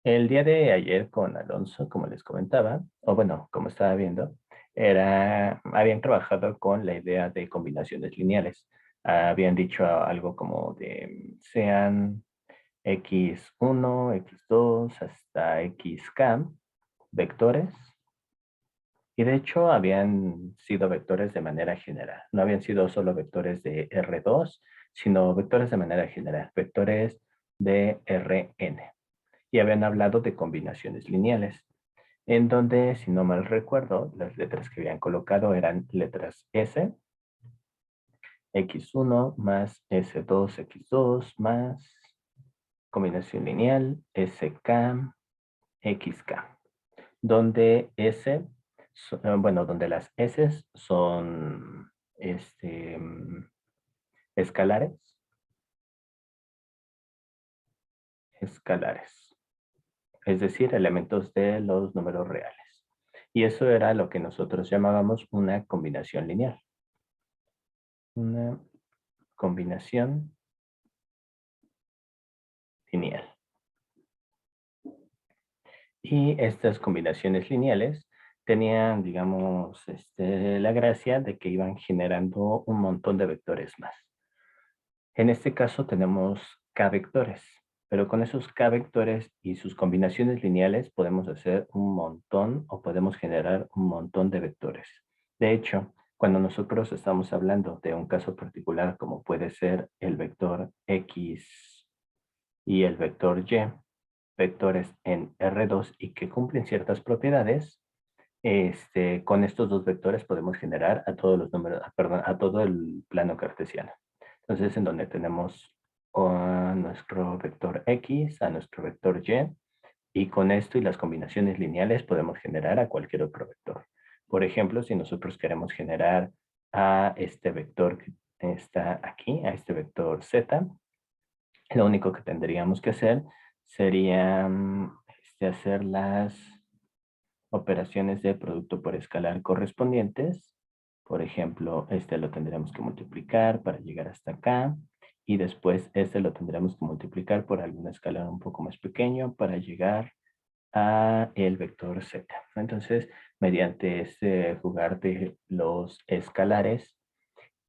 El día de ayer con Alonso, como les comentaba, o bueno, como estaba viendo, habían trabajado con la idea de combinaciones lineales. Habían dicho algo como de sean x1, x2 hasta xk vectores. Y de hecho habían sido vectores de manera general. No habían sido solo vectores de R2, sino vectores de manera general, vectores de Rn. Y habían hablado de combinaciones lineales, en donde, si no mal recuerdo, las letras que habían colocado eran letras S, X1 más S2, X2 más combinación lineal, SK, XK, donde donde las S son escalares, escalares, es decir, elementos de los números reales. Y eso era lo que nosotros llamábamos una combinación lineal. Una combinación lineal. Y estas combinaciones lineales tenían, digamos, la gracia de que iban generando un montón de vectores más. En este caso tenemos k vectores, pero con esos k vectores y sus combinaciones lineales podemos hacer un montón o podemos generar un montón de vectores. De hecho, cuando nosotros estamos hablando de un caso particular como puede ser el vector x y el vector y, vectores en R2 y que cumplen ciertas propiedades, con estos dos vectores podemos generar a todos los números, perdón, a todo el plano cartesiano. Entonces, en donde tenemos a nuestro vector X, a nuestro vector Y con esto y las combinaciones lineales podemos generar a cualquier otro vector. Por ejemplo, si nosotros queremos generar a este vector que está aquí, a este vector Z, lo único que tendríamos que hacer sería hacer las operaciones de producto por escalar correspondientes. Por ejemplo, este lo tendremos que multiplicar para llegar hasta acá. Y después este lo tendremos que multiplicar por algún escalar un poco más pequeño para llegar a el vector z. Entonces, mediante este jugar de los escalares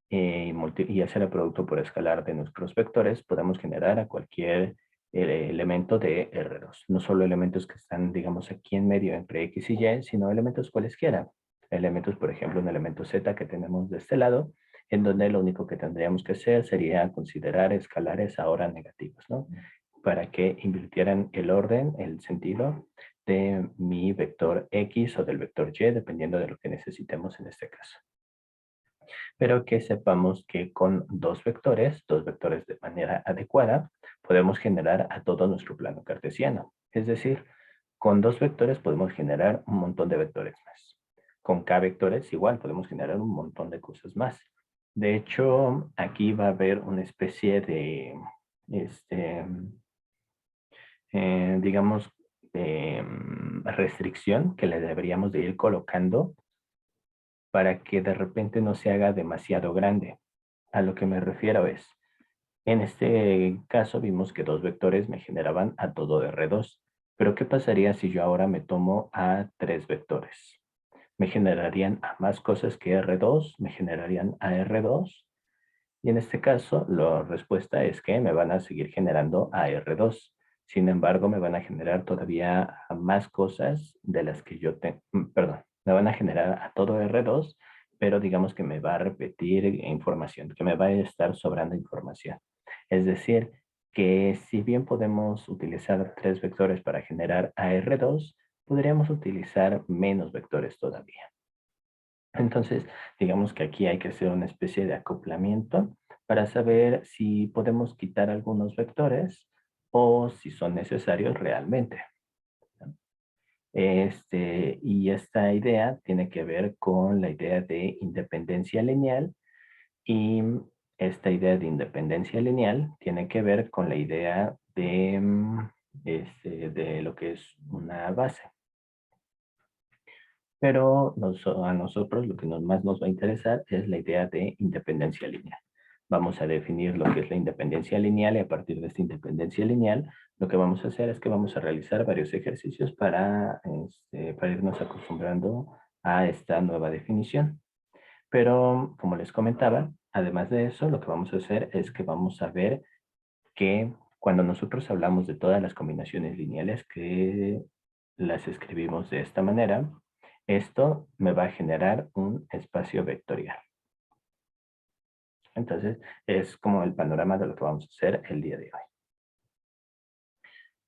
y hacer el producto por escalar de nuestros vectores, podemos generar a cualquier elemento de R2. No solo elementos que están, digamos, aquí en medio entre X y Y, sino elementos cualesquiera. Elementos, por ejemplo, un elemento Z que tenemos de este lado, en donde lo único que tendríamos que hacer sería considerar escalares ahora negativos, ¿no? Para que invirtieran el orden, el sentido de mi vector X o del vector Y, dependiendo de lo que necesitemos en este caso, pero que sepamos que con dos vectores de manera adecuada, podemos generar a todo nuestro plano cartesiano. Es decir, con dos vectores podemos generar un montón de vectores más. Con k vectores igual podemos generar un montón de cosas más. De hecho, aquí va a haber una especie de, este, digamos, restricción que le deberíamos de ir colocando para que de repente no se haga demasiado grande. A lo que me refiero es, en este caso vimos que dos vectores me generaban a todo R2, pero ¿qué pasaría si yo ahora me tomo a tres vectores? Me generarían a más cosas que R2, me generarían a R2, y en este caso la respuesta es que me van a seguir generando a R2. Sin embargo, me van a generar todavía a más cosas de las que yo tengo, perdón, me van a generar a todo R2, pero digamos que me va a repetir información, que me va a estar sobrando información. Es decir, que si bien podemos utilizar tres vectores para generar a R2, podríamos utilizar menos vectores todavía. Entonces, digamos que aquí hay que hacer una especie de acoplamiento para saber si podemos quitar algunos vectores o si son necesarios realmente. Y esta idea tiene que ver con la idea de independencia lineal y esta idea de independencia lineal tiene que ver con la idea de, de lo que es una base. Pero a nosotros lo que más nos va a interesar es la idea de independencia lineal. Vamos a definir lo que es la independencia lineal y a partir de esta independencia lineal lo que vamos a hacer es que vamos a realizar varios ejercicios para irnos acostumbrando a esta nueva definición. Pero, como les comentaba, además de eso, lo que vamos a hacer es que vamos a ver que cuando nosotros hablamos de todas las combinaciones lineales que las escribimos de esta manera, esto me va a generar un espacio vectorial. Entonces, es como el panorama de lo que vamos a hacer el día de hoy.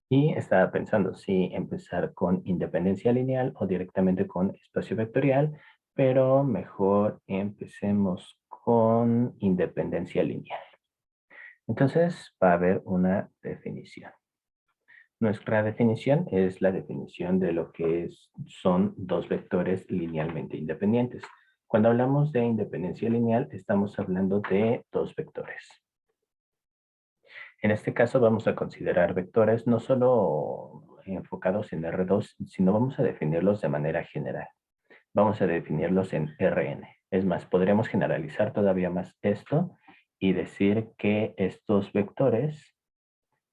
Y estaba pensando si empezar con independencia lineal o directamente con espacio vectorial, pero mejor empecemos con independencia lineal. Entonces, va a haber una definición. Nuestra definición es la definición de lo que son dos vectores linealmente independientes. Cuando hablamos de independencia lineal, estamos hablando de dos vectores. En este caso vamos a considerar vectores no solo enfocados en R2, sino vamos a definirlos de manera general. Vamos a definirlos en Rn. Es más, podremos generalizar todavía más esto y decir que estos vectores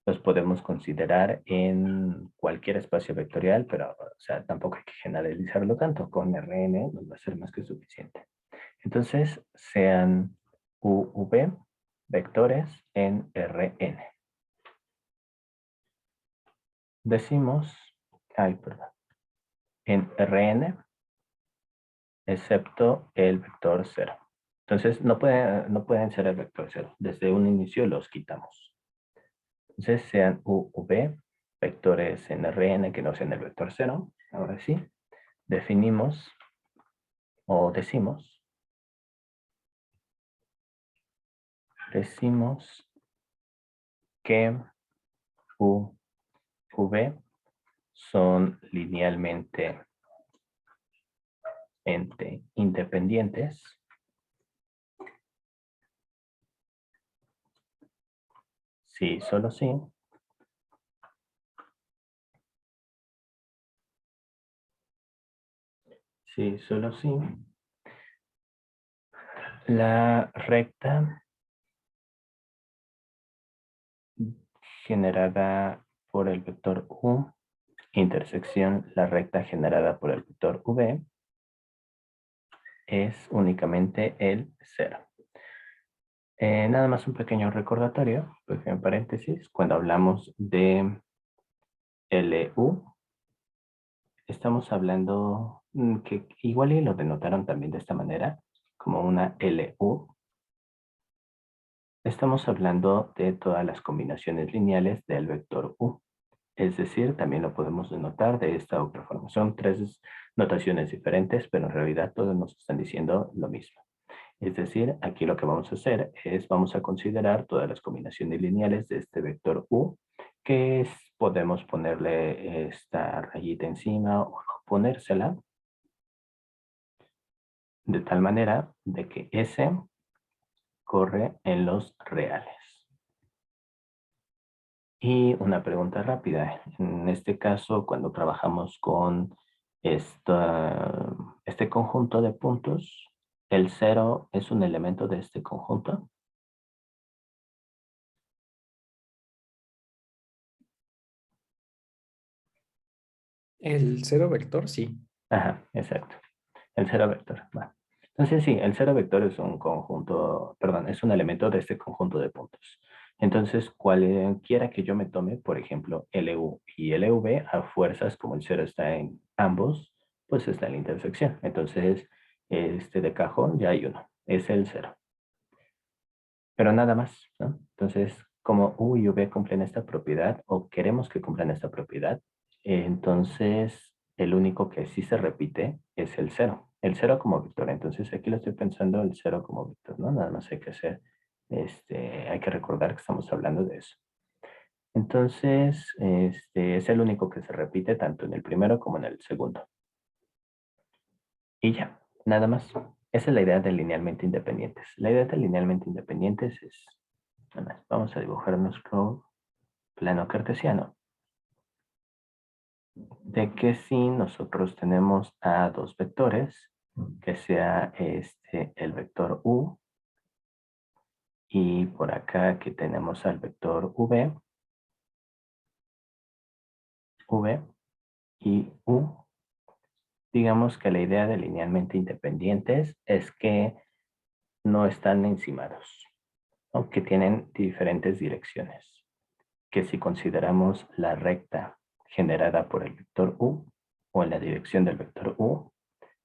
los podemos considerar en cualquier espacio vectorial, pero o sea, tampoco hay que generalizarlo tanto. Con Rn nos va a ser más que suficiente. Entonces, sean UV vectores en Rn. Decimos, perdón, en Rn, excepto el vector 0. Entonces, no pueden ser el vector 0. Desde un inicio los quitamos. Entonces, sean UV vectores en Rn que no sean el vector 0. Ahora sí, definimos o decimos que UV son linealmente independientes si solo sí la recta generada por el vector U intersección la recta generada por el vector V es únicamente el 0. Nada más un pequeño recordatorio, pequeño paréntesis, cuando hablamos de LU, estamos hablando que igual y lo denotaron también de esta manera, como una LU. Estamos hablando de todas las combinaciones lineales del vector U. Es decir, también lo podemos denotar de esta otra forma. Son tres notaciones diferentes, pero en realidad todos nos están diciendo lo mismo. Es decir, aquí lo que vamos a hacer es, vamos a considerar todas las combinaciones lineales de este vector U, que podemos ponerle esta rayita encima o no ponérsela, de tal manera de que S corre en los reales. Y una pregunta rápida. En este caso, cuando trabajamos con este conjunto de puntos, ¿el 0 es un elemento de este conjunto? El cero vector, sí. Ajá, exacto. El 0 vector. Va. Entonces sí, el 0 vector es un conjunto, perdón, es un elemento de este conjunto de puntos. Entonces, cualquiera que yo me tome, por ejemplo, LU y LV, a fuerzas, como el 0 está en ambos, pues está en la intersección. Entonces, de cajón ya hay uno, es el 0. Pero nada más, ¿no? Entonces, como U y V cumplen esta propiedad, o queremos que cumplan esta propiedad, entonces el único que sí se repite es el 0. El 0 como vector. Entonces aquí lo estoy pensando el 0 como vector, ¿no? Nada más hay que hacer, hay que recordar que estamos hablando de eso. Entonces, es el único que se repite tanto en el primero como en el segundo. Y ya, nada más. Esa es la idea de linealmente independientes. La idea de linealmente independientes es, nada más, vamos a dibujar nuestro plano cartesiano. De que si nosotros tenemos a dos vectores, que sea el vector U, y por acá que tenemos al vector V, V y U. Digamos que la idea de linealmente independientes es que no están encimados, ¿no? Que tienen diferentes direcciones. Que si consideramos la recta generada por el vector U o en la dirección del vector U,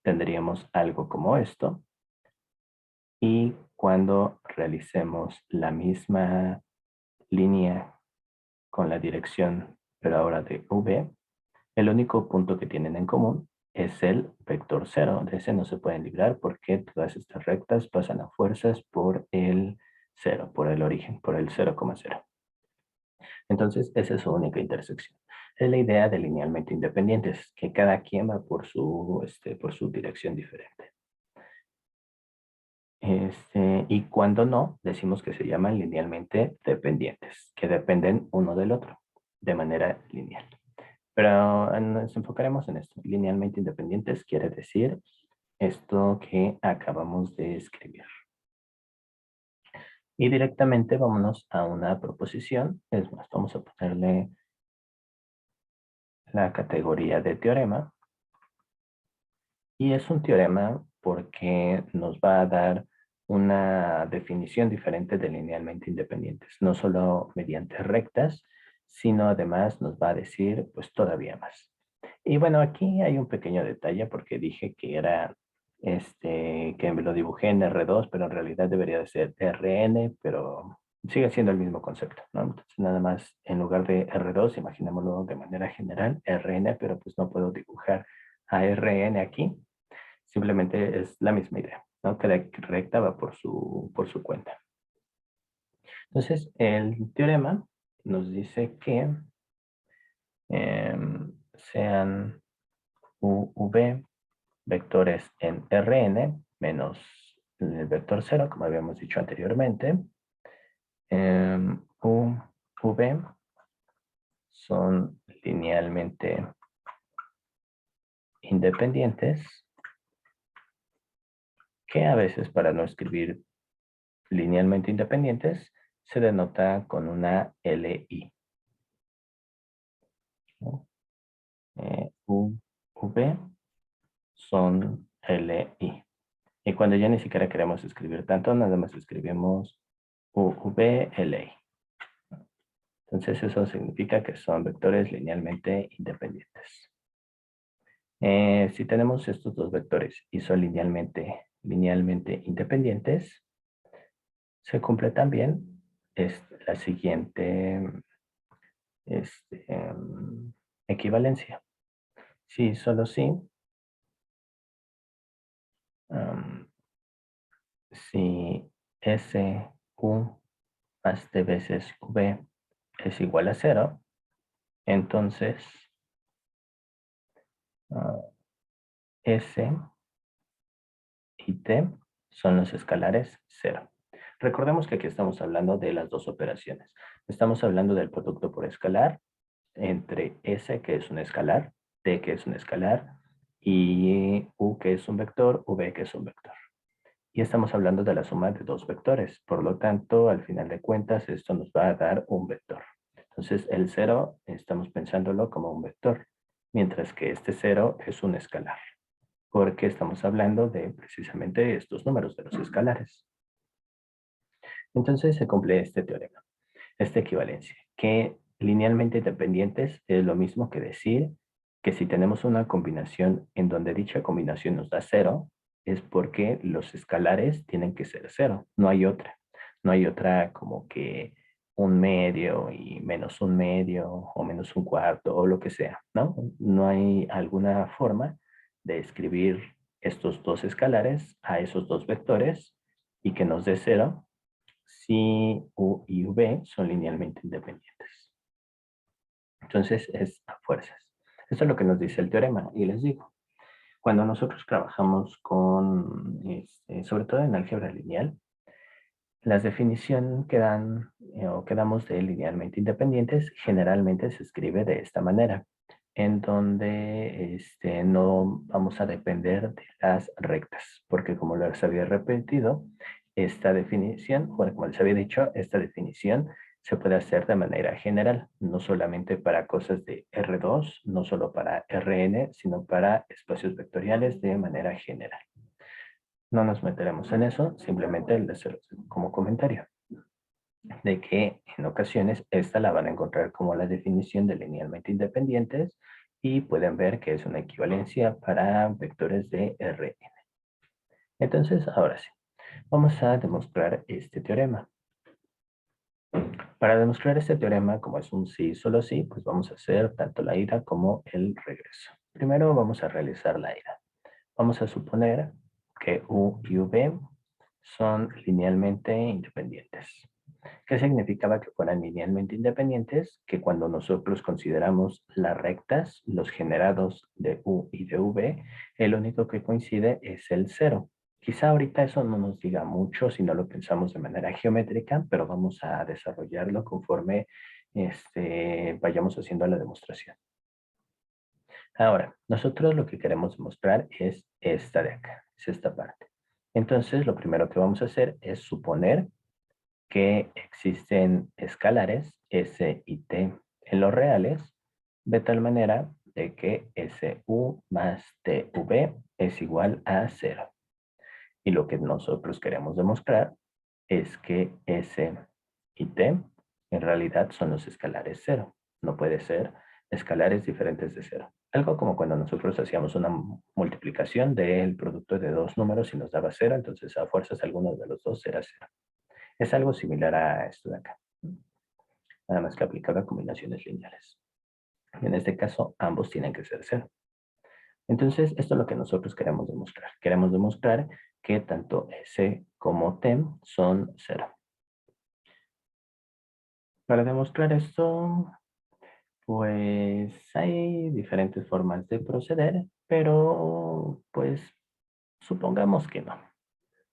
tendríamos algo como esto. Y cuando realicemos la misma línea con la dirección, pero ahora de V, el único punto que tienen en común es el vector 0. De ese no se pueden librar porque todas estas rectas pasan a fuerzas por el 0, por el origen, por el 0,0. Entonces, esa es su única intersección. Es la idea de linealmente independientes, que cada quien va por su dirección diferente. Y cuando no, decimos que se llaman linealmente dependientes, que dependen uno del otro de manera lineal. Pero nos enfocaremos en esto. Linealmente independientes quiere decir esto que acabamos de escribir. Y directamente vámonos a una proposición. Es más, vamos a ponerle la categoría de teorema. Y es un teorema porque nos va a dar una definición diferente de linealmente independientes. No solo mediante rectas, sino además nos va a decir pues todavía más. Y bueno, aquí hay un pequeño detalle porque dije que era que me lo dibujé en R2, pero en realidad debería de ser RN, pero sigue siendo el mismo concepto, ¿no? Entonces nada más en lugar de R2, imaginémoslo de manera general, RN, pero pues no puedo dibujar a RN aquí. Simplemente es la misma idea, ¿no? Cada recta va por su cuenta. Entonces, el teorema nos dice que sean UV vectores en Rn menos el vector 0, como habíamos dicho anteriormente. UV son linealmente independientes, que a veces para no escribir linealmente independientes se denota con una LI. ¿No? UV son LI. Y cuando ya ni siquiera queremos escribir tanto, nada más escribimos UV, Entonces eso significa que son vectores linealmente independientes. Si tenemos estos dos vectores y son linealmente independientes, se cumple también la siguiente equivalencia. Sí, solo sí. Si S, U más de veces V es igual a 0, entonces S y T son los escalares 0. Recordemos que aquí estamos hablando de las dos operaciones. Estamos hablando del producto por escalar entre S, que es un escalar, T, que es un escalar, y U, que es un vector, V, que es un vector. Y estamos hablando de la suma de dos vectores. Por lo tanto, al final de cuentas, esto nos va a dar un vector. Entonces, el 0 estamos pensándolo como un vector, mientras que este 0 es un escalar, porque estamos hablando de precisamente estos números de los escalares. Entonces, se cumple este teorema, esta equivalencia, que linealmente dependientes es lo mismo que decir que si tenemos una combinación en donde dicha combinación nos da 0, es porque los escalares tienen que ser 0, no hay otra. No hay otra como que un medio y menos un medio o menos un cuarto o lo que sea, ¿no? No hay alguna forma de escribir estos dos escalares a esos dos vectores y que nos dé 0 si U y V son linealmente independientes. Entonces es a fuerzas. Eso es lo que nos dice el teorema. Y les digo, cuando nosotros trabajamos con, sobre todo en álgebra lineal, las definiciones que dan o que damos de linealmente independientes generalmente se escribe de esta manera, en donde no vamos a depender de las rectas, porque como les había repetido, esta definición, bueno, como les había dicho, esta definición se puede hacer de manera general, no solamente para cosas de R2, no solo para Rn, sino para espacios vectoriales de manera general. No nos meteremos en eso, simplemente les como comentario de que en ocasiones esta la van a encontrar como la definición de linealmente independientes y pueden ver que es una equivalencia para vectores de Rn. Entonces, ahora sí, vamos a demostrar este teorema. Para demostrar este teorema, como es un sí, solo sí, pues vamos a hacer tanto la ida como el regreso. Primero vamos a realizar la ida. Vamos a suponer que U y V son linealmente independientes. ¿Qué significaba que fueran linealmente independientes? Que cuando nosotros consideramos las rectas, los generados de U y de V, el único que coincide es el cero. Quizá ahorita eso no nos diga mucho si no lo pensamos de manera geométrica, pero vamos a desarrollarlo conforme vayamos haciendo la demostración. Ahora, nosotros lo que queremos demostrar es esta de acá, es esta parte. Entonces, lo primero que vamos a hacer es suponer que existen escalares S y T en los reales, de tal manera de que SU más TV es igual a 0. Y lo que nosotros queremos demostrar es que S y T en realidad son los escalares 0. No puede ser escalares diferentes de 0. Algo como cuando nosotros hacíamos una multiplicación del producto de dos números y nos daba 0, entonces a fuerzas alguno de los dos era 0. Es algo similar a esto de acá, nada más que aplicado a combinaciones lineales. En este caso, ambos tienen que ser 0. Entonces, esto es lo que nosotros queremos demostrar. Queremos demostrar que tanto S como T son 0. Para demostrar esto, pues hay diferentes formas de proceder, pero pues supongamos que no.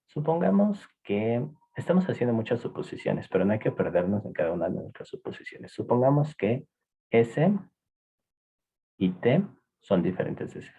Supongamos que estamos haciendo muchas suposiciones, pero no hay que perdernos en cada una de nuestras suposiciones. Supongamos que S y T son diferentes de 0.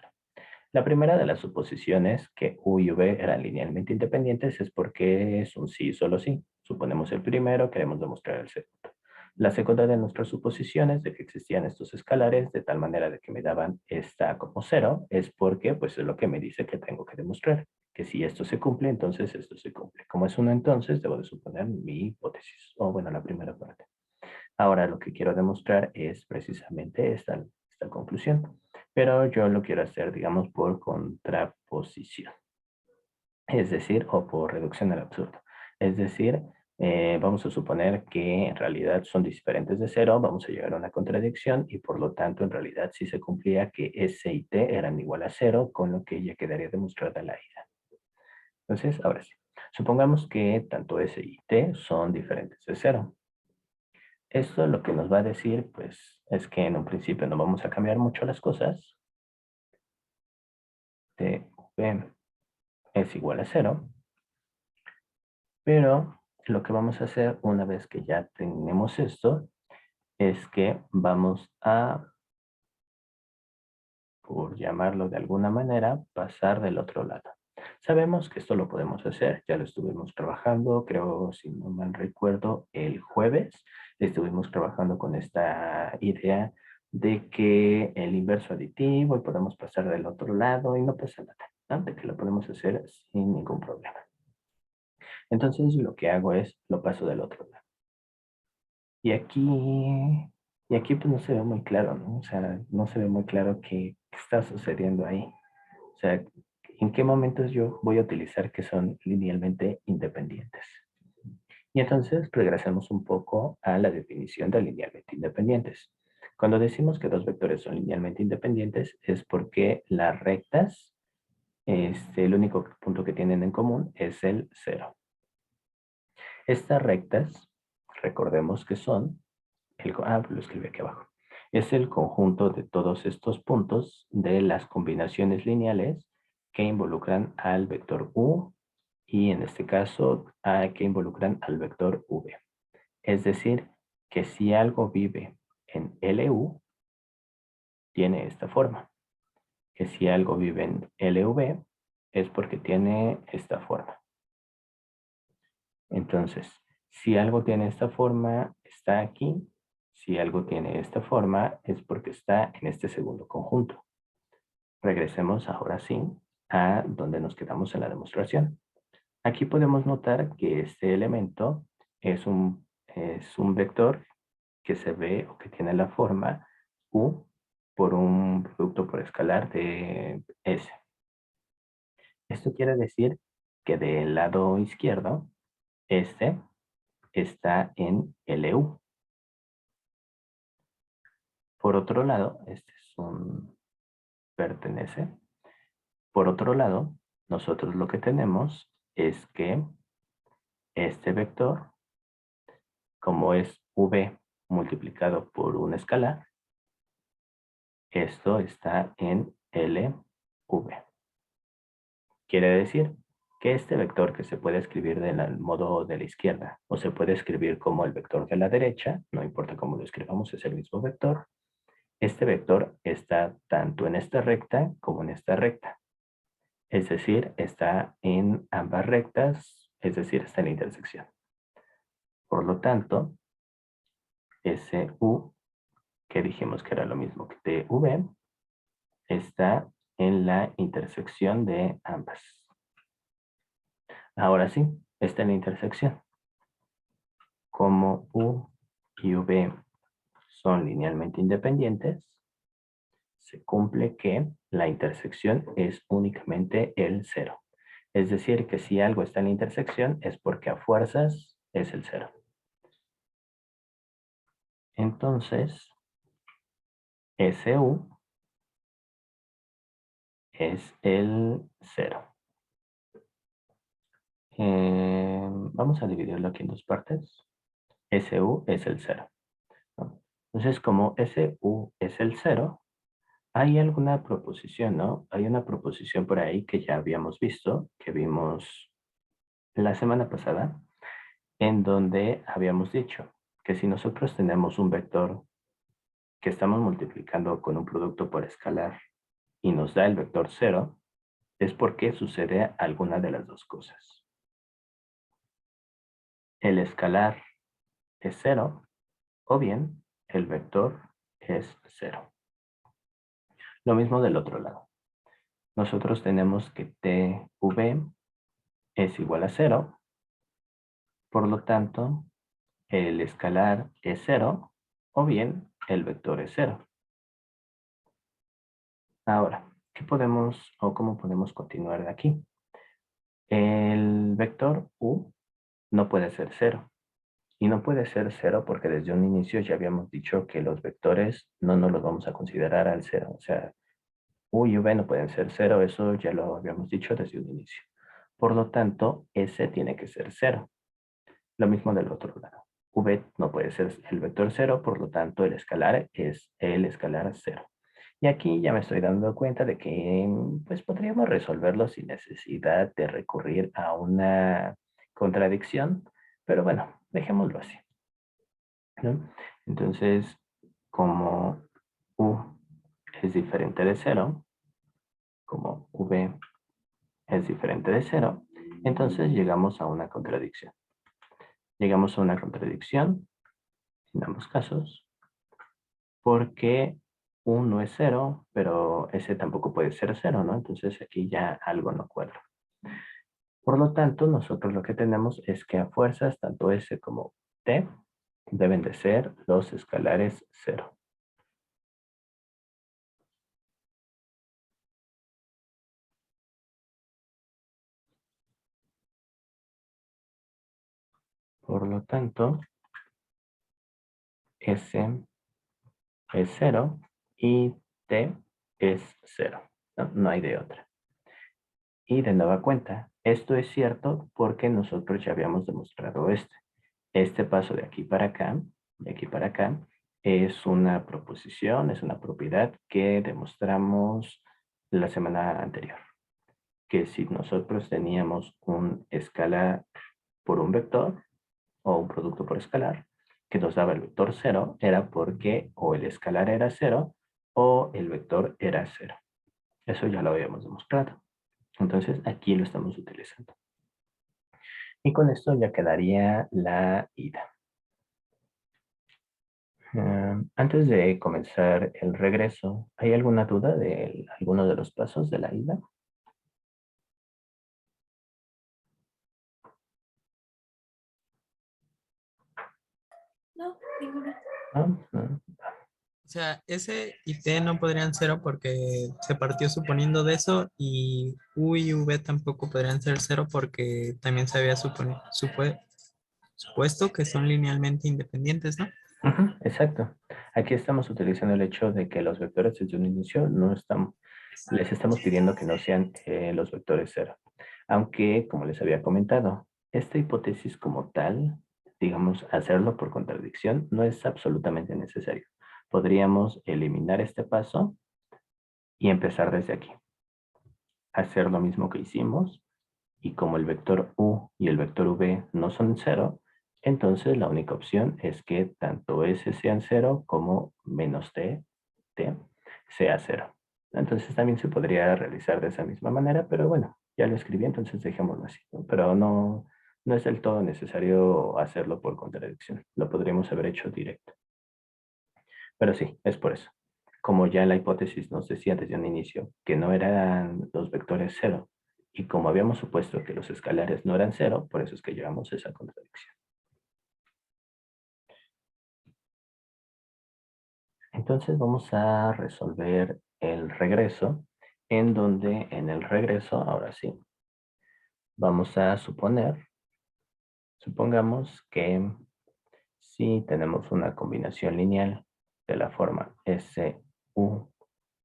La primera de las suposiciones que U y V eran linealmente independientes es porque es un sí, solo sí. Suponemos el primero, queremos demostrar el segundo. La segunda de nuestras suposiciones de que existían estos escalares de tal manera de que me daban esta como 0 es porque pues es lo que me dice que tengo que demostrar. Que si esto se cumple, entonces esto se cumple. Como es uno, entonces debo de suponer mi hipótesis, o bueno, la primera parte. Ahora lo que quiero demostrar es precisamente esta conclusión, pero yo lo quiero hacer, digamos, por contraposición, es decir, o por reducción al absurdo. Es decir, vamos a suponer que en realidad son diferentes de 0, vamos a llegar a una contradicción y por lo tanto en realidad sí se cumplía que S y T eran igual a 0, con lo que ya quedaría demostrada la ida. Entonces, ahora sí, supongamos que tanto S y T son diferentes de 0. Esto lo que nos va a decir, pues, es que en un principio no vamos a cambiar mucho las cosas. TV es igual a 0. Pero lo que vamos a hacer una vez que ya tenemos esto, es que vamos a, por llamarlo de alguna manera, pasar del otro lado. Sabemos que esto lo podemos hacer, ya lo estuvimos trabajando, creo, si no mal recuerdo, el jueves. Estuvimos trabajando con esta idea de que el inverso aditivo y podemos pasar del otro lado y no pasa nada, ¿no? De que lo podemos hacer sin ningún problema. Entonces lo que hago es lo paso del otro lado. Y aquí pues no se ve muy claro, ¿no? O sea, no se ve muy claro qué está sucediendo ahí. O sea, ¿en qué momentos yo voy a utilizar que son linealmente independientes? Y entonces regresamos un poco a la definición de linealmente independientes. Cuando decimos que dos vectores son linealmente independientes es porque las rectas, el único punto que tienen en común es el 0. Estas rectas, recordemos que son, lo escribí aquí abajo, es el conjunto de todos estos puntos de las combinaciones lineales que involucran al vector U y en este caso que involucran al vector V. Es decir, que si algo vive en LU, tiene esta forma. Que si algo vive en LV, es porque tiene esta forma. Entonces, Si algo tiene esta forma, está aquí. Si algo tiene esta forma, es porque está en este segundo conjunto. Regresemos ahora sí a donde nos quedamos en la demostración. Aquí podemos notar que este elemento es un vector que se ve o que tiene la forma U por un producto por escalar de S. Esto quiere decir que del lado izquierdo, este está en LU. Por otro lado, este es un pertenece. Por otro lado, nosotros lo que tenemos es que este vector, como es V multiplicado por una escalar, esto está en LV. Quiere decir que este vector que se puede escribir del modo de la izquierda o se puede escribir como el vector de la derecha, no importa cómo lo escribamos, es el mismo vector. Este vector está tanto en esta recta como en esta recta. Es decir, está en ambas rectas, es decir, está en la intersección. Por lo tanto, SU, que dijimos que era lo mismo que TV, está en la intersección de ambas. Ahora sí, está en la intersección. Como U y V son linealmente independientes, se cumple que la intersección es únicamente el cero. Es decir, que si algo está en la intersección es porque a fuerzas es el cero. Entonces, SU es el cero. Vamos a dividirlo aquí en dos partes. SU es el cero, ¿no? Entonces, como SU es el cero, hay alguna proposición, ¿no? Hay una proposición por ahí que ya habíamos visto, que vimos la semana pasada, en donde habíamos dicho que si nosotros tenemos un vector que estamos multiplicando con un producto por escalar y nos da el vector cero, es porque sucede alguna de las dos cosas. El escalar es cero o bien el vector es cero. Lo mismo del otro lado. Nosotros tenemos que TV es igual a cero, por lo tanto, el escalar es cero o bien el vector es cero. Ahora, ¿qué podemos o cómo podemos continuar de aquí? El vector U no puede ser cero. Y no puede ser cero porque desde un inicio ya habíamos dicho que los vectores no nos los vamos a considerar al cero. O sea, U y V no pueden ser cero, eso ya lo habíamos dicho desde un inicio. Por lo tanto, S tiene que ser cero. Lo mismo del otro lado. V no puede ser el vector cero, por lo tanto el escalar es el escalar cero. Y aquí ya me estoy dando cuenta de que pues podríamos resolverlo sin necesidad de recurrir a una contradicción, pero bueno, dejémoslo así, ¿no? Entonces, como U es diferente de cero, como V es diferente de cero, entonces llegamos a una contradicción. Llegamos a una contradicción en ambos casos, porque U no es cero, pero ese tampoco puede ser cero, ¿no? Entonces aquí ya algo no cuadra. Por lo tanto, nosotros lo que tenemos es que a fuerzas, tanto S como T deben de ser los escalares cero. Por lo tanto, S es cero y T es cero. No, no hay de otra. Y de nueva cuenta, esto es cierto porque nosotros ya habíamos demostrado este. Este paso de aquí para acá, de aquí para acá, es una proposición, es una propiedad que demostramos la semana anterior. Que si nosotros teníamos un escalar por un vector o un producto por escalar que nos daba el vector cero, era porque o el escalar era cero o el vector era cero. Eso ya lo habíamos demostrado. Entonces aquí lo estamos utilizando. Y con esto ya quedaría la ida. Antes de comenzar el regreso, ¿hay alguna duda de alguno de los pasos de la ida? No, ninguna. No. O sea, S y T no podrían cero porque se partió suponiendo de eso y U y V tampoco podrían ser cero porque también se había supuesto que son linealmente independientes, ¿no? Ujú, exacto. Aquí estamos utilizando el hecho de que los vectores desde un inicio no estamos, les estamos pidiendo que no sean los vectores cero. Aunque, como les había comentado, esta hipótesis como tal, digamos, hacerlo por contradicción, no es absolutamente necesario. Podríamos eliminar este paso y empezar desde aquí. Hacer lo mismo que hicimos, y como el vector u y el vector v no son cero, entonces la única opción es que tanto s sean cero como menos t sea cero. Entonces también se podría realizar de esa misma manera, pero bueno, ya lo escribí, entonces dejémoslo así, ¿no? Pero no es del todo necesario hacerlo por contradicción. Lo podríamos haber hecho directo. Pero sí, es por eso. Como ya la hipótesis nos decía desde un inicio que no eran los vectores cero, y como habíamos supuesto que los escalares no eran cero, por eso es que llevamos esa contradicción. Entonces vamos a resolver el regreso, en donde en el regreso, ahora sí, vamos a supongamos que si tenemos una combinación lineal de la forma SU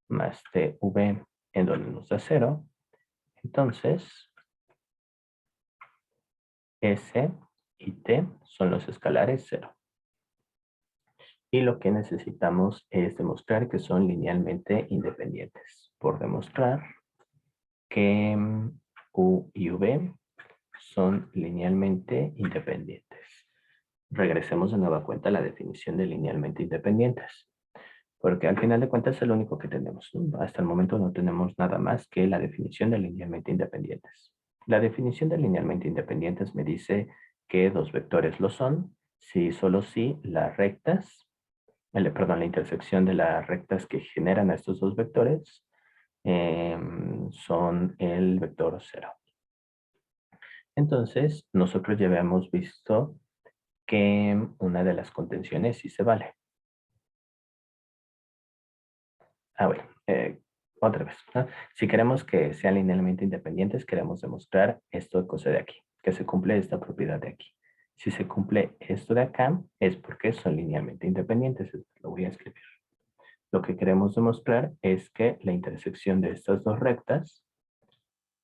más TV, en donde nos da cero, entonces S y T son los escalares cero. Y lo que necesitamos es demostrar que son linealmente independientes. Por demostrar que U y V son linealmente independientes. Regresemos de nueva cuenta a la definición de linealmente independientes. Porque al final de cuentas es lo único que tenemos, ¿no? Hasta el momento no tenemos nada más que la definición de linealmente independientes. La definición de linealmente independientes me dice que dos vectores lo son, si solo si las rectas, perdón, la intersección de las rectas que generan a estos dos vectores son el vector cero. Entonces, nosotros ya habíamos visto que una de las contenciones sí se vale. Bueno, otra vez, ¿no? Si queremos que sean linealmente independientes, queremos demostrar esto cosa de aquí, que se cumple esta propiedad de aquí. Si se cumple esto de acá, es porque son linealmente independientes. Lo voy a escribir. Lo que queremos demostrar es que la intersección de estas dos rectas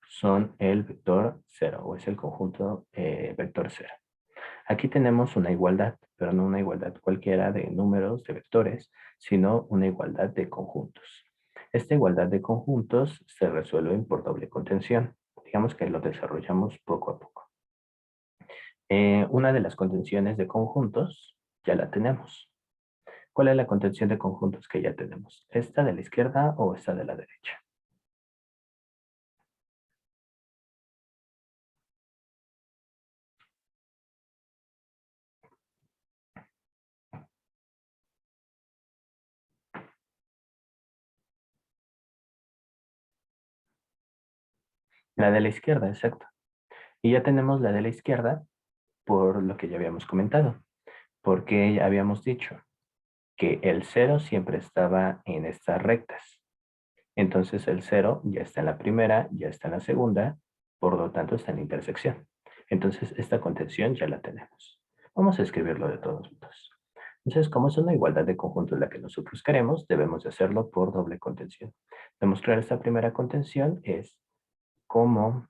son el vector cero, o es el conjunto vector cero. Aquí tenemos una igualdad, pero no una igualdad cualquiera de números, de vectores, sino una igualdad de conjuntos. Esta igualdad de conjuntos se resuelve por doble contención. Digamos que lo desarrollamos poco a poco. Una de las contenciones de conjuntos ya la tenemos. ¿Cuál es la contención de conjuntos que ya tenemos? ¿Esta de la izquierda o esta de la derecha? La de la izquierda, exacto. Y ya tenemos la de la izquierda por lo que ya habíamos comentado. Porque ya habíamos dicho que el cero siempre estaba en estas rectas. Entonces el cero ya está en la primera, ya está en la segunda, por lo tanto está en la intersección. Entonces esta contención ya la tenemos. Vamos a escribirlo de todos modos. Entonces, como es una igualdad de conjuntos la que nosotros queremos, debemos de hacerlo por doble contención. Demostrar esta primera contención es cómo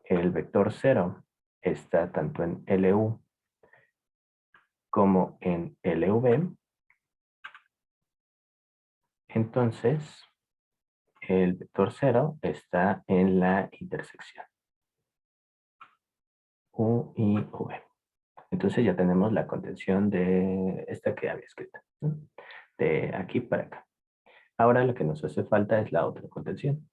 el vector cero está tanto en LU como en LV. Entonces, el vector cero está en la intersección U y V. Entonces ya tenemos la contención de esta que había escrito, ¿no? De aquí para acá. Ahora lo que nos hace falta es la otra contención.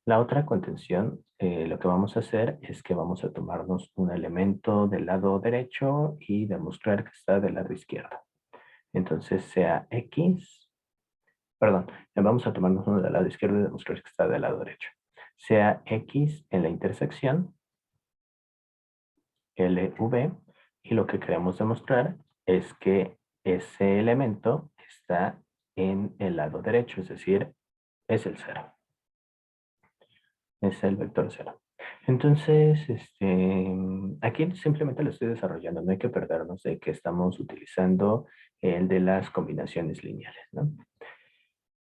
La otra contención, lo que vamos a hacer es que vamos a tomarnos un elemento del lado derecho y demostrar que está del lado izquierdo. Entonces sea X, perdón, vamos a tomarnos uno del lado izquierdo y demostrar que está del lado derecho. Sea X en la intersección, LV, y lo que queremos demostrar es que ese elemento está en el lado derecho, es decir, es el 0. Es el vector 0. Entonces, aquí simplemente lo estoy desarrollando. No hay que perdernos de que estamos utilizando el de las combinaciones lineales, ¿no?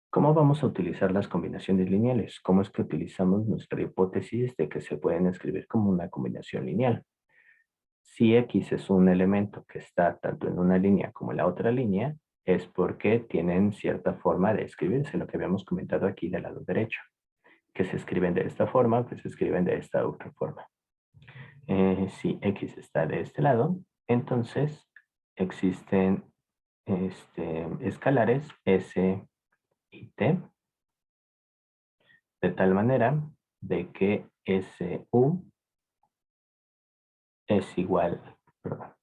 ¿Cómo vamos a utilizar las combinaciones lineales? ¿Cómo es que utilizamos nuestra hipótesis de que se pueden escribir como una combinación lineal? Si X es un elemento que está tanto en una línea como en la otra línea, es porque tienen cierta forma de escribirse, lo que habíamos comentado aquí del lado derecho, que se escriben de esta forma, que se escriben de esta otra forma. Si X está de este lado, entonces existen escalares S y T, de tal manera de que SU es igual, perdón,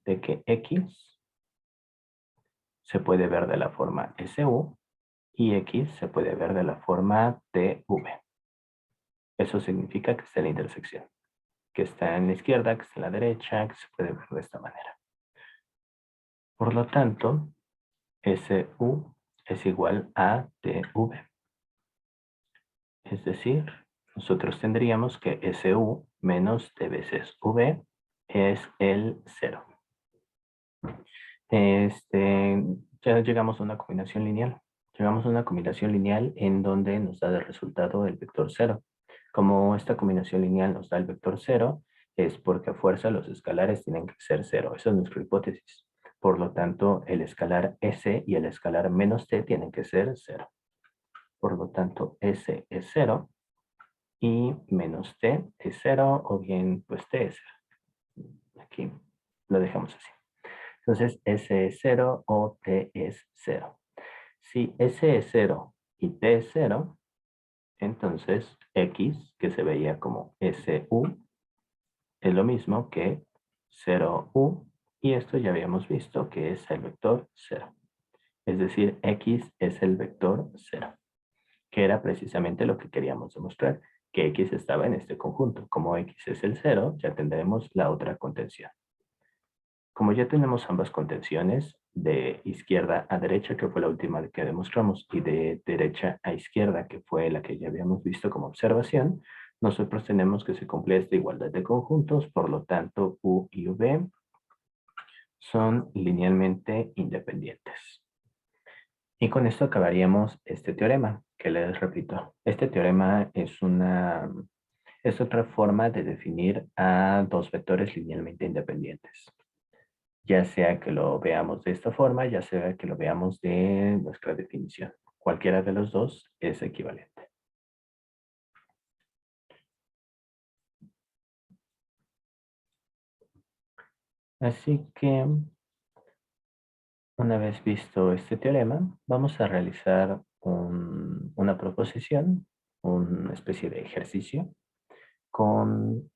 de que X se puede ver de la forma SU y X se puede ver de la forma TV. Eso significa que está en la intersección, que está en la izquierda, que está en la derecha, que se puede ver de esta manera. Por lo tanto, SU es igual a TV. Es decir, nosotros tendríamos que SU menos T veces V es el 0. Ya llegamos a una combinación lineal. Llegamos a una combinación lineal en donde nos da de resultado el vector 0. Como esta combinación lineal nos da el vector 0, es porque a fuerza los escalares tienen que ser 0. Esa es nuestra hipótesis. Por lo tanto, el escalar S y el escalar menos T tienen que ser 0. Por lo tanto, S es 0 y menos T es 0 o bien pues T es 0. Aquí lo dejamos así. Entonces, S es 0 o T es 0. Si S es 0 y T es 0, entonces X, que se veía como SU, es lo mismo que 0U, y esto ya habíamos visto que es el vector 0. Es decir, X es el vector 0, que era precisamente lo que queríamos demostrar, que X estaba en este conjunto. Como X es el 0, ya tendremos la otra contención. Como ya tenemos ambas contenciones, de izquierda a derecha, que fue la última que demostramos, y de derecha a izquierda, que fue la que ya habíamos visto como observación, nosotros tenemos que se cumple esta igualdad de conjuntos, por lo tanto, U y V son linealmente independientes. Y con esto acabaríamos este teorema, que les repito. Este teorema es otra forma de definir a dos vectores linealmente independientes. Ya sea que lo veamos de esta forma, ya sea que lo veamos de nuestra definición. Cualquiera de los dos es equivalente. Así que, una vez visto este teorema, vamos a realizar una proposición, una especie de ejercicio, con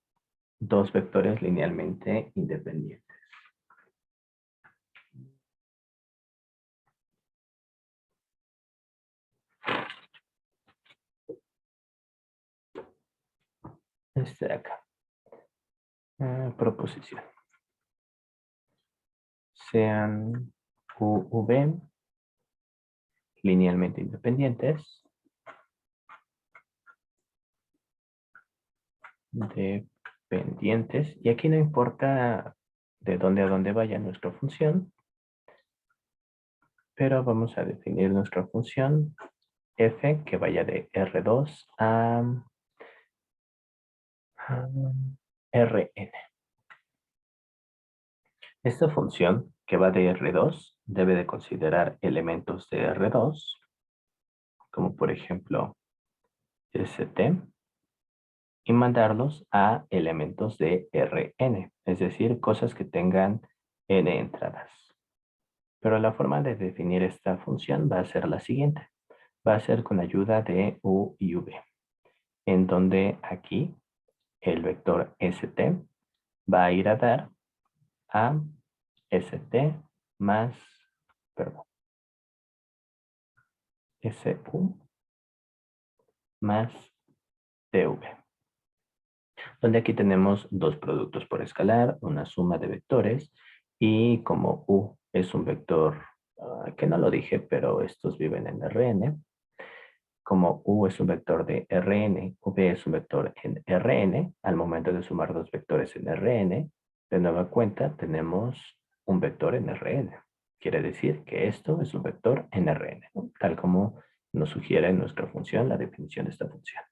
dos vectores linealmente independientes. Este de acá. Proposición. Sean U, V linealmente independientes, dependientes, y aquí no importa de dónde a dónde vaya nuestra función, pero vamos a definir nuestra función f que vaya de R2 a Rn. Esta función que va de R2 debe de considerar elementos de R2, como por ejemplo St, y mandarlos a elementos de Rn, es decir, cosas que tengan n entradas. Pero la forma de definir esta función va a ser la siguiente. Va a ser con ayuda de U y V. en donde aquí el vector ST va a ir a dar a ST más, perdón, SU más TV. Donde aquí tenemos dos productos por escalar, una suma de vectores, y como U es un vector, que no lo dije, pero estos viven en Rn, como U es un vector de Rn, V es un vector en Rn, al momento de sumar dos vectores en Rn, de nueva cuenta tenemos un vector en Rn. Quiere decir que esto es un vector en Rn, ¿no? Tal como nos sugiere nuestra función, la definición de esta función.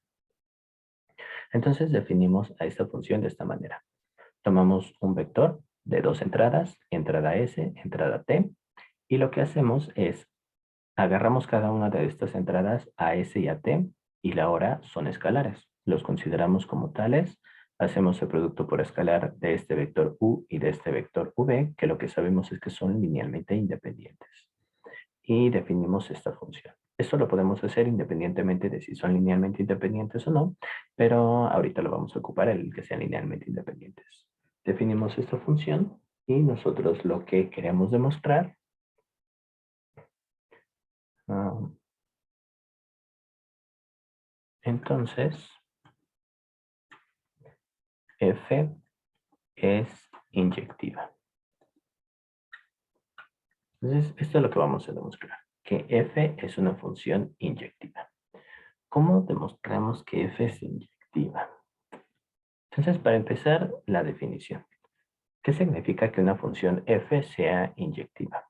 Entonces definimos a esta función de esta manera. Tomamos un vector de dos entradas, entrada S, entrada T, y lo que hacemos es agarramos cada una de estas entradas a S y a T, y la hora son escalares. Los consideramos como tales. Hacemos el producto por escalar de este vector U y de este vector V, que lo que sabemos es que son linealmente independientes. Y definimos esta función. Esto lo podemos hacer independientemente de si son linealmente independientes o no, pero ahorita lo vamos a ocupar el que sean linealmente independientes. Definimos esta función y nosotros lo que queremos demostrar entonces F es inyectiva. Entonces, esto es lo que vamos a demostrar, que F es una función inyectiva. ¿Cómo demostramos que F es inyectiva? Entonces, para empezar, la definición. ¿Qué significa que una función F sea inyectiva?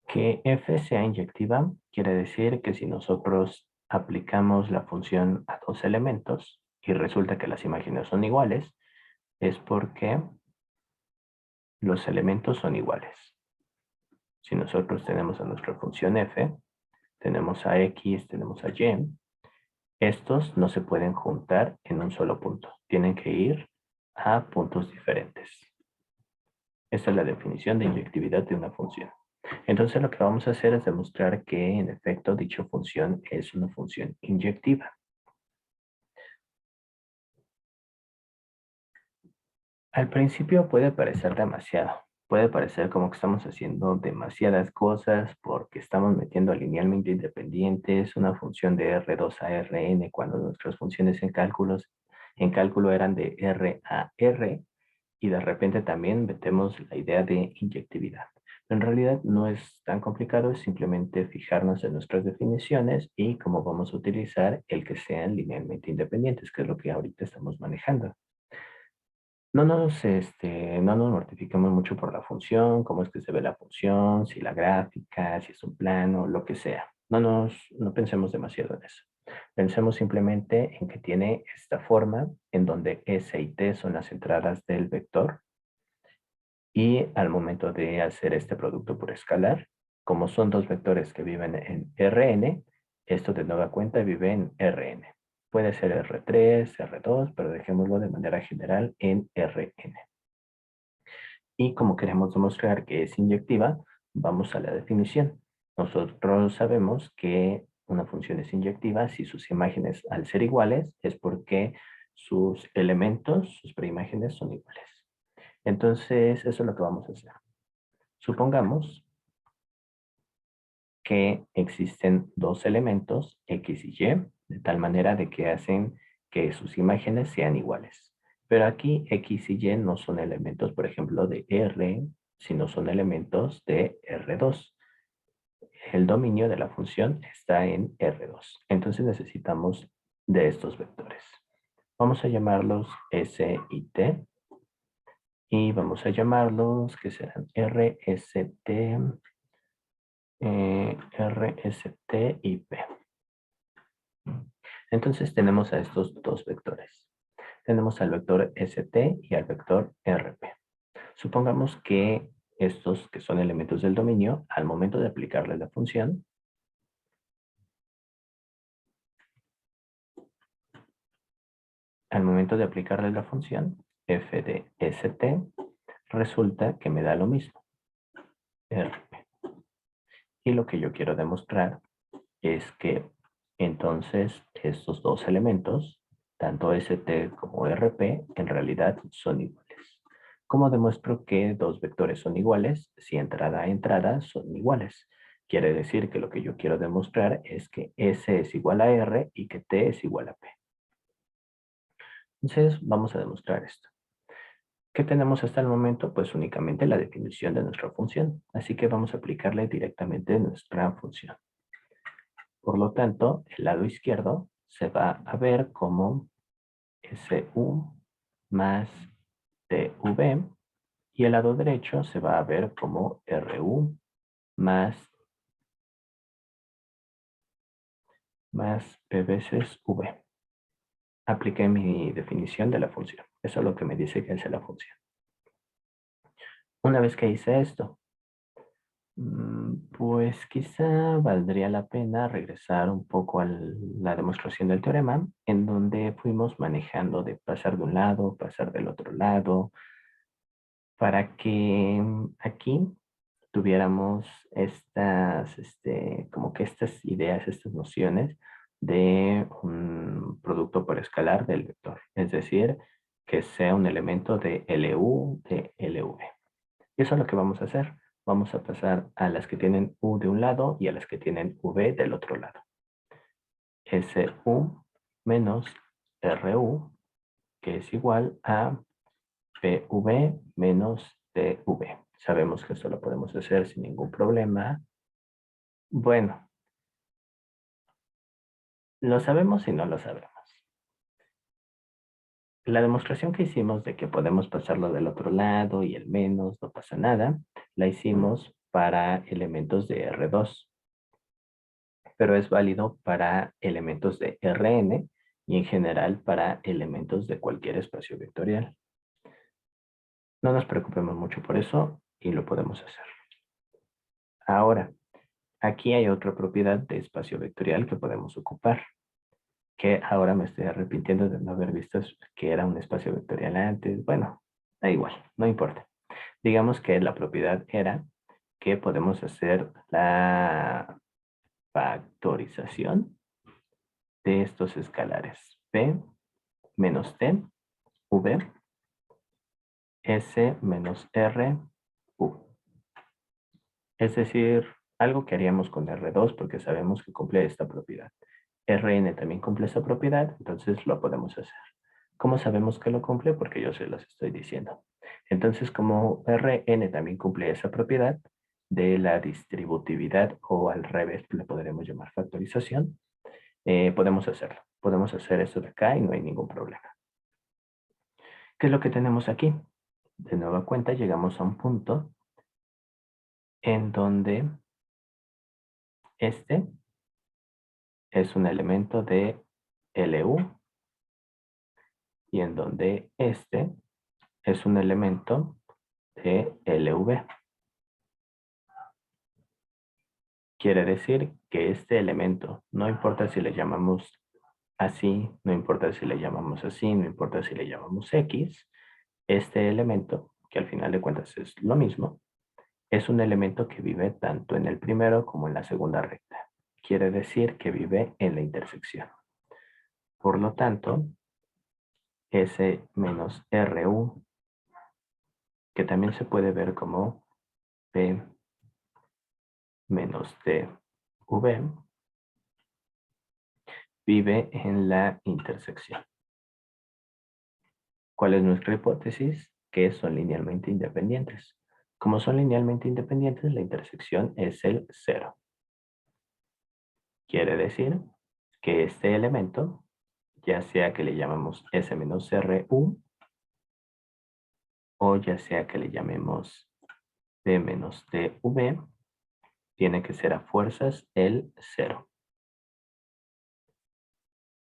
Que F sea inyectiva quiere decir que si nosotros aplicamos la función a dos elementos y resulta que las imágenes son iguales, es porque los elementos son iguales. Si nosotros tenemos a nuestra función F, tenemos a X, tenemos a Y, estos no se pueden juntar en un solo punto. Tienen que ir a puntos diferentes. Esta es la definición de inyectividad de una función. Entonces lo que vamos a hacer es demostrar que en efecto dicha función es una función inyectiva. Al principio puede parecer demasiado. Puede parecer como que estamos haciendo demasiadas cosas porque estamos metiendo linealmente independientes una función de R2 a Rn cuando nuestras funciones en cálculo eran de R a R y de repente también metemos la idea de inyectividad. En realidad no es tan complicado, es simplemente fijarnos en nuestras definiciones y cómo vamos a utilizar el que sean linealmente independientes, que es lo que ahorita estamos manejando. No nos mortifiquemos mucho por la función, cómo es que se ve la función, si la gráfica, si es un plano, lo que sea. No pensemos demasiado en eso. Pensemos simplemente en que tiene esta forma en donde S y T son las entradas del vector y al momento de hacer este producto por escalar, como son dos vectores que viven en Rn, esto de nueva cuenta vive en Rn. Puede ser R3, R2, pero dejémoslo de manera general en Rn. Y como queremos demostrar que es inyectiva, vamos a la definición. Nosotros sabemos que una función es inyectiva si sus imágenes al ser iguales es porque sus elementos, sus preimágenes son iguales. Entonces, eso es lo que vamos a hacer. Supongamos que existen dos elementos, X y Y, de tal manera de que hacen que sus imágenes sean iguales. Pero aquí X y Y no son elementos, por ejemplo, de R, sino son elementos de R2. El dominio de la función está en R2. Entonces necesitamos de estos vectores. Vamos a llamarlos S y T. Y vamos a llamarlos que serán RST, RST y P. Entonces tenemos a estos dos vectores. Tenemos al vector ST y al vector RP. Supongamos que estos que son elementos del dominio, al momento de aplicarle la función, f de st, resulta que me da lo mismo, rp. Y lo que yo quiero demostrar es que entonces estos dos elementos, tanto st como rp, en realidad son iguales. ¿Cómo demuestro que dos vectores son iguales? Si entrada a entrada son iguales. Quiere decir que lo que yo quiero demostrar es que S es igual a R y que T es igual a P. Entonces, vamos a demostrar esto. ¿Qué tenemos hasta el momento? Pues únicamente la definición de nuestra función. Así que vamos a aplicarle directamente nuestra función. Por lo tanto, el lado izquierdo se va a ver como SU más TV y el lado derecho se va a ver como RU más P veces V. Apliqué mi definición de la función. Eso es lo que me dice que hace la función. Una vez que hice esto, pues quizá valdría la pena regresar un poco a la demostración del teorema, en donde fuimos manejando de pasar de un lado, pasar del otro lado, para que aquí tuviéramos estas, como que estas ideas, estas nociones de un producto por escalar del vector. Es decir, que sea un elemento de LU de LV. Y eso es lo que vamos a hacer. Vamos a pasar a las que tienen U de un lado y a las que tienen V del otro lado. SU menos RU, que es igual a PV menos TV. Sabemos que esto lo podemos hacer sin ningún problema. Bueno, lo sabemos y no lo sabemos. La demostración que hicimos de que podemos pasarlo del otro lado y el menos, no pasa nada, la hicimos para elementos de R2, pero es válido para elementos de Rn y en general para elementos de cualquier espacio vectorial. No nos preocupemos mucho por eso y lo podemos hacer. Ahora, aquí hay otra propiedad de espacio vectorial que podemos ocupar, que ahora me estoy arrepintiendo de no haber visto que era un espacio vectorial antes. Bueno, da igual, no importa. Digamos que la propiedad era que podemos hacer la factorización de estos escalares. P menos T, V, S menos R, U. Es decir, algo que haríamos con R2 porque sabemos que cumple esta propiedad. Rn también cumple esa propiedad, entonces lo podemos hacer. ¿Cómo sabemos que lo cumple? Porque yo se los estoy diciendo. Entonces, como Rn también cumple esa propiedad de la distributividad, o al revés, le podremos llamar factorización, podemos hacerlo. Podemos hacer esto de acá y no hay ningún problema. ¿Qué es lo que tenemos aquí? De nueva cuenta, llegamos a un punto en donde este es un elemento de LU y en donde este es un elemento de LV. Quiere decir que este elemento, no importa si le llamamos así, no importa si le llamamos así, no importa si le llamamos X, este elemento, que al final de cuentas es lo mismo, es un elemento que vive tanto en el primero como en la segunda recta. Quiere decir que vive en la intersección. Por lo tanto, S menos RU, que también se puede ver como P menos TV, vive en la intersección. ¿Cuál es nuestra hipótesis? Que son linealmente independientes. Como son linealmente independientes, la intersección es el 0. Quiere decir que este elemento, ya sea que le llamamos S menos RU, o ya sea que le llamemos P menos TV, tiene que ser a fuerzas el 0.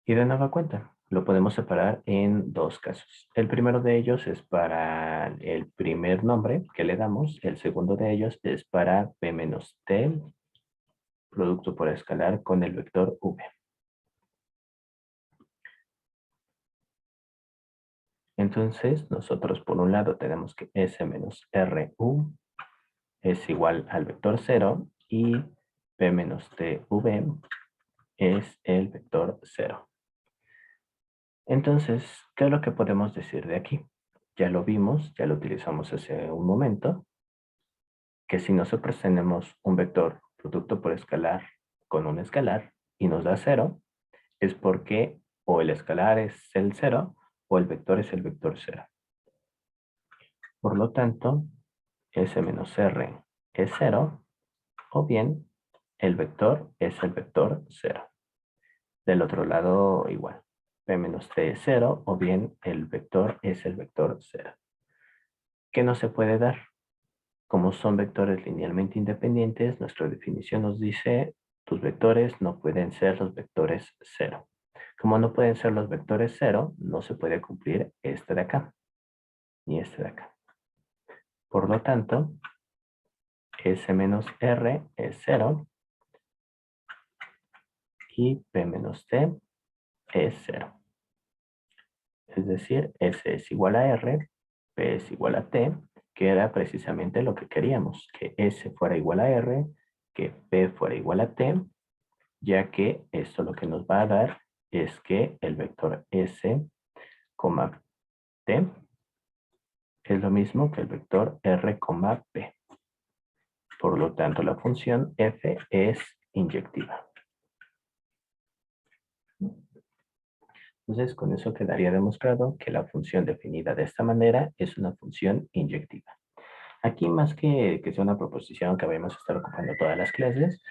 Y de nueva cuenta, lo podemos separar en dos casos. El primero de ellos es para el primer nombre que le damos. El segundo de ellos es para p menos t, producto por escalar con el vector v. Entonces, nosotros por un lado tenemos que s menos ru es igual al vector 0 y p menos tv es el vector 0. Entonces, ¿qué es lo que podemos decir de aquí? Ya lo vimos, ya lo utilizamos hace un momento, que si nosotros tenemos un vector producto por escalar con un escalar y nos da 0, es porque o el escalar es el 0 o el vector es el vector 0. Por lo tanto, S menos R es 0 o bien el vector es el vector 0. Del otro lado igual. P menos T es 0 o bien el vector es el vector 0. ¿Qué no se puede dar? Como son vectores linealmente independientes, nuestra definición nos dice tus vectores no pueden ser los vectores 0. Como no pueden ser los vectores 0, no se puede cumplir este de acá, ni este de acá. Por lo tanto, S menos R es 0 y P menos T es 0. Es decir, S es igual a R, P es igual a T, que era precisamente lo que queríamos, que S fuera igual a R, que P fuera igual a T, ya que esto lo que nos va a dar es que el vector S, T es lo mismo que el vector R, P. Por lo tanto, la función f es inyectiva. Entonces, con eso quedaría demostrado que la función definida de esta manera es una función inyectiva. Aquí, más que sea una proposición que vamos a estar ocupando todas las clases,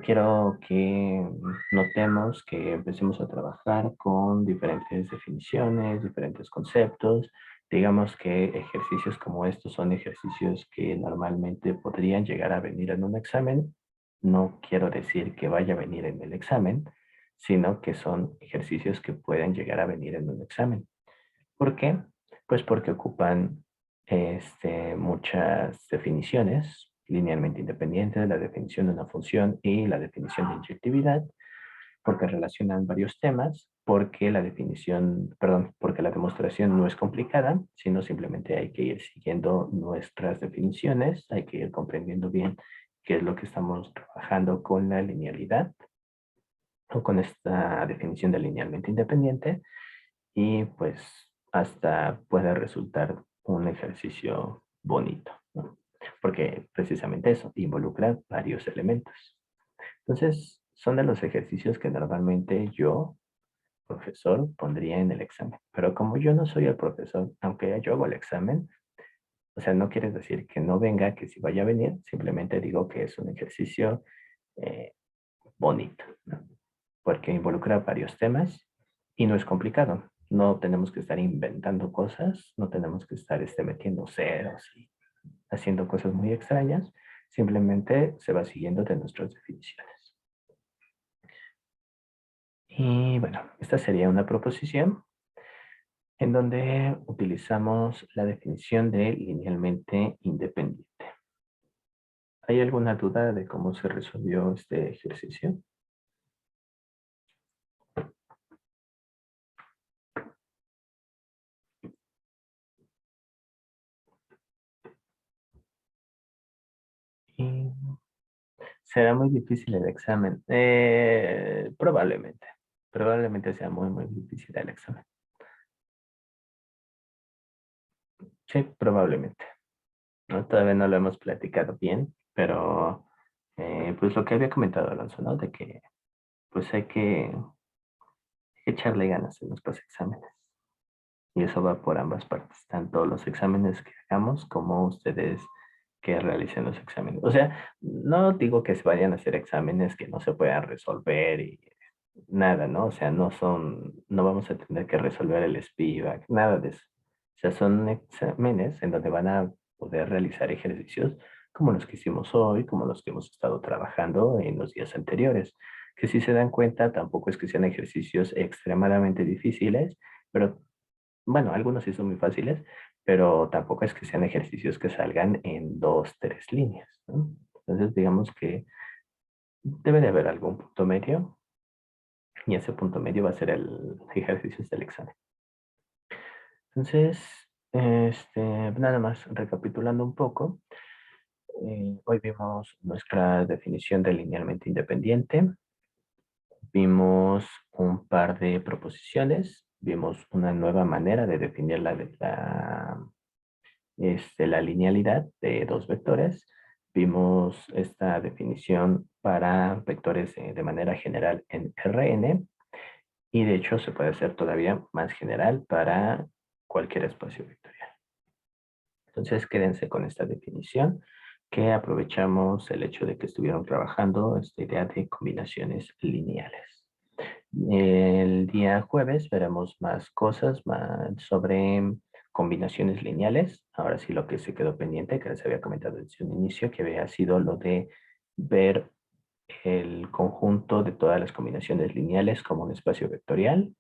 quiero que notemos que empecemos a trabajar con diferentes definiciones, diferentes conceptos. Digamos que ejercicios como estos son ejercicios que normalmente podrían llegar a venir en un examen. No quiero decir que vaya a venir en el examen, sino que son ejercicios que pueden llegar a venir en un examen. ¿Por qué? Pues porque ocupan muchas definiciones linealmente independientes, la definición de una función y la definición de inyectividad, porque relacionan varios temas, porque la definición, perdón, porque la demostración no es complicada, sino simplemente hay que ir siguiendo nuestras definiciones, hay que ir comprendiendo bien qué es lo que estamos trabajando con la linealidad o con esta definición de linealmente independiente y pues hasta puede resultar un ejercicio bonito, ¿no? Porque precisamente eso involucra varios elementos. Entonces, son de los ejercicios que normalmente yo, profesor, pondría en el examen. Pero como yo no soy el profesor, aunque yo hago el examen, o sea, no quiere decir que no venga, que si vaya a venir, simplemente digo que es un ejercicio eh, bonito, ¿no? Porque involucra varios temas y no es complicado. No tenemos que estar inventando cosas, no tenemos que estar metiendo ceros y haciendo cosas muy extrañas. Simplemente se va siguiendo de nuestras definiciones. Y bueno, esta sería una proposición en donde utilizamos la definición de linealmente independiente. ¿Hay alguna duda de cómo se resolvió este ejercicio? Y será muy difícil el examen. Probablemente. Probablemente sea muy, muy difícil el examen. Sí, probablemente. ¿No? Todavía no lo hemos platicado bien, pero pues lo que había comentado Alonso, ¿no? De que pues hay que echarle ganas en nuestros exámenes. Y eso va por ambas partes, tanto los exámenes que hagamos como ustedes que realicen los exámenes. O sea, no digo que se vayan a hacer exámenes que no se puedan resolver y nada, ¿no? O sea, no vamos a tener que resolver el Spivak, nada de eso. O sea, son exámenes en donde van a poder realizar ejercicios como los que hicimos hoy, como los que hemos estado trabajando en los días anteriores, que si se dan cuenta tampoco es que sean ejercicios extremadamente difíciles, pero bueno, algunos sí son muy fáciles, pero tampoco es que sean ejercicios que salgan en 2, 3 líneas, ¿no? Entonces digamos que debe de haber algún punto medio y ese punto medio va a ser el ejercicio del examen. Entonces, nada más recapitulando un poco, hoy vimos nuestra definición de linealmente independiente, vimos un par de proposiciones, vimos una nueva manera de definir la linealidad de dos vectores, vimos esta definición para vectores de manera general en Rn, y de hecho se puede hacer todavía más general para cualquier espacio vectorial. Entonces quédense con esta definición, que aprovechamos el hecho de que estuvieron trabajando esta idea de combinaciones lineales. El día jueves veremos más cosas sobre combinaciones lineales. Ahora sí, lo que se quedó pendiente, que les había comentado desde un inicio, que había sido lo de ver el conjunto de todas las combinaciones lineales como un espacio vectorial.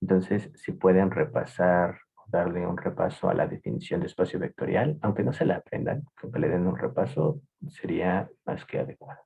Entonces, si pueden repasar, darle un repaso a la definición de espacio vectorial, aunque no se la aprendan, que le den un repaso, sería más que adecuado.